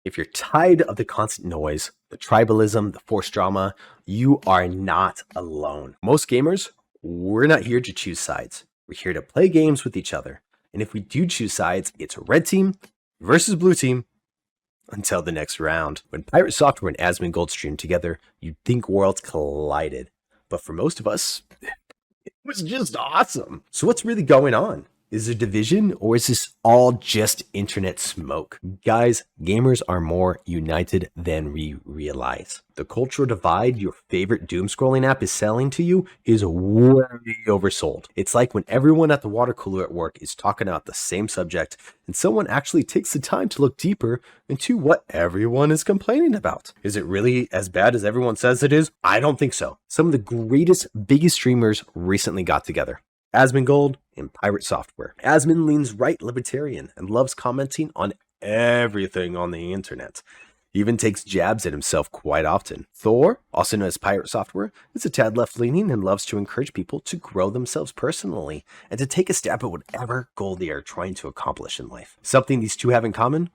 If you're tired of the constant noise, the tribalism, the forced drama, you are not alone. Most gamers, we're not here to choose sides. We're here to play games with each other. And if we do choose sides, it's red team versus blue team until the next round. When Pirate Software and Asmongold streamed together, you'd think worlds collided. But for most of us, it was just awesome. So what's really going on? Is there division, or is this all just internet smoke? Guys, gamers are more united than we realize. The cultural divide your favorite doom scrolling app is selling to you is way oversold. It's like when everyone at the water cooler at work is talking about the same subject and someone actually takes the time to look deeper into what everyone is complaining about. Is it really as bad as everyone says it is? I don't think so. Some of the greatest, biggest streamers recently got together. Asmongold and Pirate Software. Asmon leans right libertarian and loves commenting on everything on the internet. He even takes jabs at himself quite often. Thor, also known as Pirate Software, is a tad left-leaning and loves to encourage people to grow themselves personally and to take a stab at whatever goal they are trying to accomplish in life. Something these two have in common?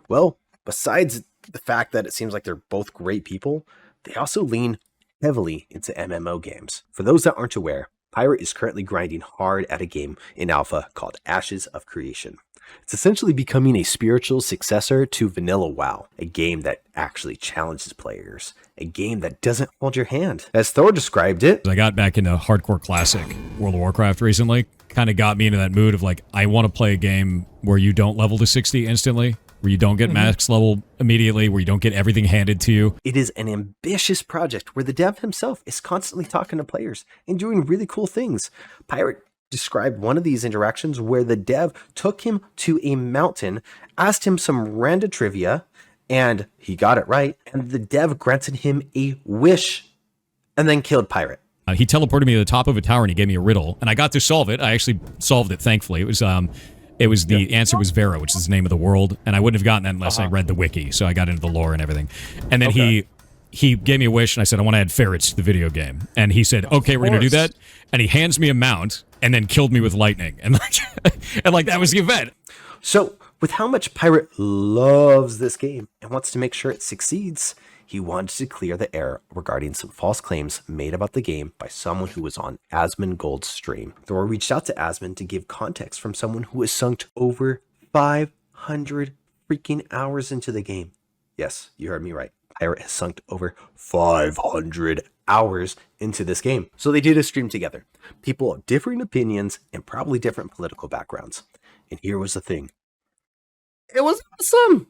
Well, besides the fact that it seems like they're both great people, they also lean heavily into MMO games. For those that aren't aware, Pirate is currently grinding hard at a game in alpha called Ashes of Creation. It's essentially becoming a spiritual successor to Vanilla WoW, a game that actually challenges players, a game that doesn't hold your hand. As Thor described it, I got back into hardcore classic World of Warcraft recently. Kind of got me into that mood of like, I want to play a game where you don't level to 60 instantly, where you don't get max level immediately, where you don't get everything handed to you. It is an ambitious project where the dev himself is constantly talking to players and doing really cool things. Pirate described one of these interactions where the dev took him to a mountain, asked him some random trivia, and he got it right, and the dev granted him a wish and then killed Pirate. He teleported me to the top of a tower and he gave me a riddle, and I got to solve it. I actually solved it, thankfully. It was the answer was Vera, which is the name of the world, and I wouldn't have gotten that unless I read the wiki, so I got into the lore and everything. And then he gave me a wish, and I said, I want to add ferrets to the video game. And he said, okay, we're going to do that. And he hands me a mount and then killed me with lightning. And like that was the event. So with how much Pirate loves this game and wants to make sure it succeeds, he wanted to clear the air regarding some false claims made about the game by someone who was on Asmongold's stream. Thor reached out to Asmon to give context from someone who has sunk over 500 freaking hours into the game. Yes, you heard me right. Pirate has sunk over 500 hours into this game. So they did a stream together. People of differing opinions and probably different political backgrounds. And here was the thing. It was awesome.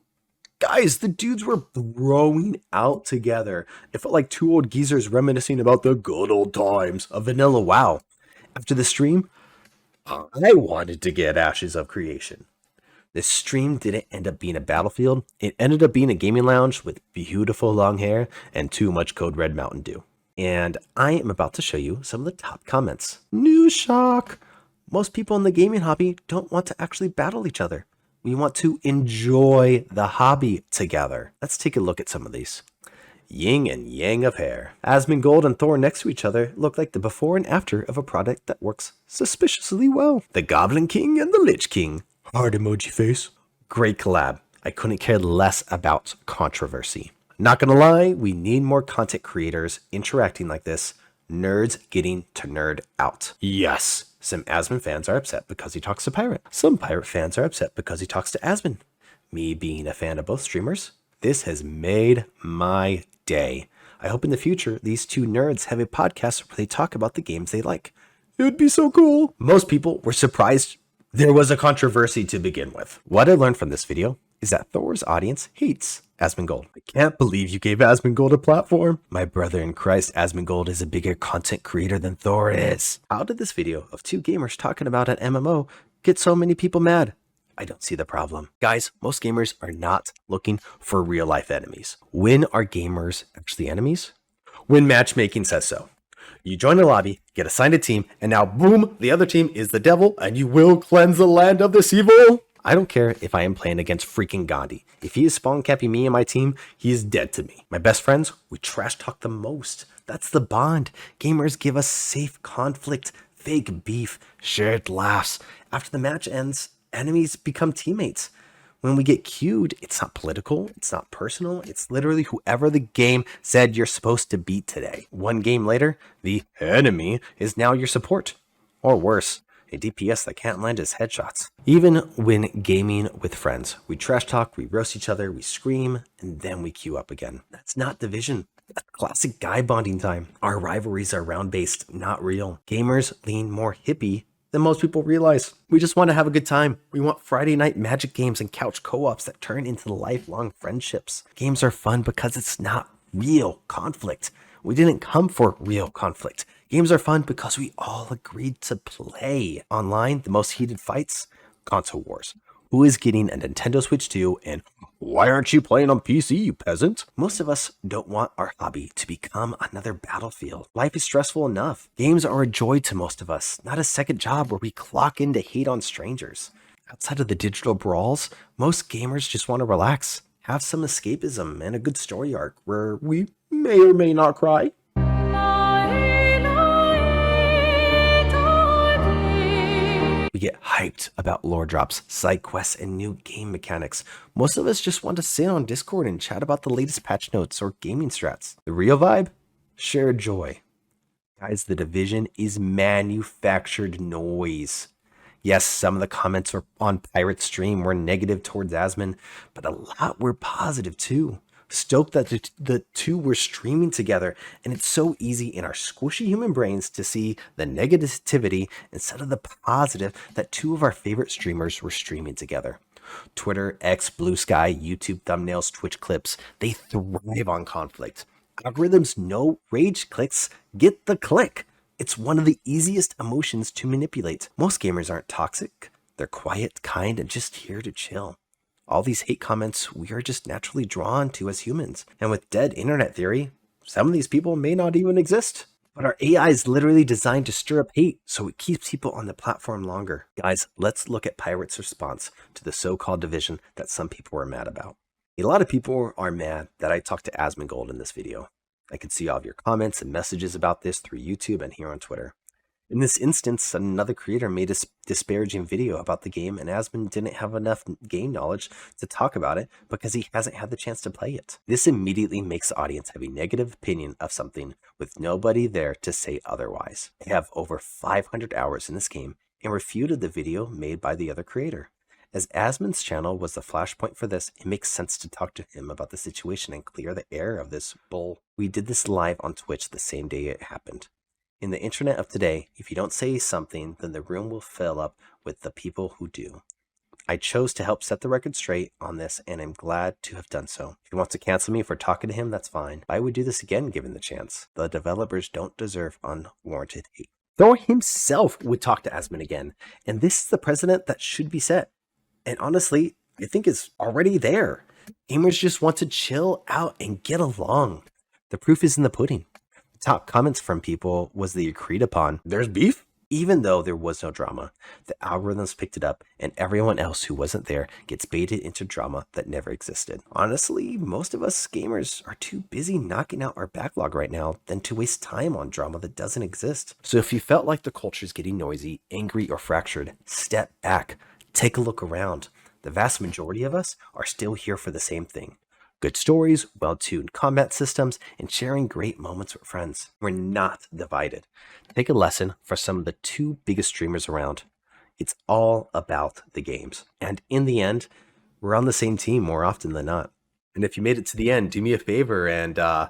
Guys, the dudes were throwing out together. It felt like two old geezers reminiscing about the good old times of Vanilla WoW. After the stream, I wanted to get Ashes of Creation. This stream didn't end up being a battlefield. It ended up being a gaming lounge with beautiful long hair and too much Code Red Mountain Dew. And I am about to show you some of the top comments. News shock! Most people in the gaming hobby don't want to actually battle each other. We want to enjoy the hobby together. Let's take a look at some of these. Yin and yang of hair. Asmongold and Thor next to each other look like the before and after of a product that works suspiciously well. The Goblin King and the Lich King. Heart emoji face. Great collab. I couldn't care less about controversy. Not gonna lie, we need more content creators interacting like this. Nerds getting to nerd out. Yes, some Asmon fans are upset because he talks to Pirate. Some Pirate fans are upset because he talks to Asmon. Me being a fan of both streamers, this has made my day. I hope in the future these two nerds have a podcast where they talk about the games they like. It would be so cool. Most people were surprised there was a controversy to begin with. What I learned from this video is that Thor's audience hates Asmongold. I can't believe you gave Asmongold a platform. My brother in Christ, Asmongold is a bigger content creator than Thor is. How did this video of two gamers talking about an MMO get so many people mad? I don't see the problem. Guys, most gamers are not looking for real life enemies. When are gamers actually enemies? When matchmaking says so. You join a lobby, get assigned a team, and now boom, the other team is the devil and you will cleanse the land of this evil. I don't care if I am playing against freaking Gandhi. If he is spawn camping me and my team, he is dead to me. My best friends, we trash talk the most. That's the bond. Gamers give us safe conflict, fake beef, shared laughs. After the match ends, enemies become teammates. When we get queued, it's not political, it's not personal, it's literally whoever the game said you're supposed to beat today. One game later, the enemy is now your support. Or worse, a DPS that can't land his headshots. Even when gaming with friends, we trash talk, we roast each other, we scream, and then we queue up again. That's not division. That's classic guy bonding time. Our rivalries are round-based, not real. Gamers lean more hippie than most people realize. We just want to have a good time. We want Friday night magic games and couch co-ops that turn into lifelong friendships. Games are fun because it's not real conflict. We didn't come for real conflict. Games are fun because we all agreed to play. Online, the most heated fights? Console wars. Who is getting a Nintendo Switch 2 and why aren't you playing on PC, you peasant? Most of us don't want our hobby to become another battlefield. Life is stressful enough. Games are a joy to most of us, not a second job where we clock in to hate on strangers. Outside of the digital brawls, most gamers just want to relax, have some escapism and a good story arc where we may or may not cry. We get hyped about lore drops, side quests, and new game mechanics. Most of us just want to sit on Discord and chat about the latest patch notes or gaming strats. The real vibe? Shared joy. Guys, the Division is manufactured noise. Yes, some of the comments on Pirate Stream were negative towards Asmon, but a lot were positive too. Stoked that the two were streaming together, and it's so easy in our squishy human brains to see the negativity instead of the positive that two of our favorite streamers were streaming together. Twitter, X, Blue Sky, YouTube thumbnails, Twitch clips, they thrive on conflict. Algorithms know rage clicks get the click. It's one of the easiest emotions to manipulate. Most gamers aren't toxic. They're quiet, kind, and just here to chill. All these hate comments we are just naturally drawn to as humans. And with dead internet theory, some of these people may not even exist. But our AI is literally designed to stir up hate, so it keeps people on the platform longer. Guys, let's look at Pirate's response to the so-called division that some people were mad about. A lot of people are mad that I talked to Asmongold in this video. I could see all of your comments and messages about this through YouTube and here on Twitter. In this instance, another creator made a disparaging video about the game, and Asmon didn't have enough game knowledge to talk about it because he hasn't had the chance to play it. This immediately makes the audience have a negative opinion of something with nobody there to say otherwise. I have over 500 hours in this game and refuted the video made by the other creator. As Asmon's channel was the flashpoint for this, it makes sense to talk to him about the situation and clear the air of this bull. We did this live on Twitch the same day it happened. In the internet of today, if you don't say something, then the room will fill up with the people who do. I chose to help set the record straight on this, and I'm glad to have done so. If he wants to cancel me for talking to him, that's fine. I would do this again given the chance. The developers don't deserve unwarranted hate. Thor himself would talk to Asmon again, and this is the precedent that should be set. And honestly, I think it's already there. Gamers just want to chill out and get along. The proof is in the pudding. Top comments from people was the agreed upon, there's beef? Even though there was no drama, the algorithms picked it up and everyone else who wasn't there gets baited into drama that never existed. Honestly, most of us gamers are too busy knocking out our backlog right now than to waste time on drama that doesn't exist. So if you felt like the culture is getting noisy, angry, or fractured, step back, take a look around. The vast majority of us are still here for the same thing. Good stories, well-tuned combat systems, and sharing great moments with friends. We're not divided. Take a lesson from some of the two biggest streamers around. It's all about the games. And in the end, we're on the same team more often than not. And if you made it to the end, do me a favor and, Go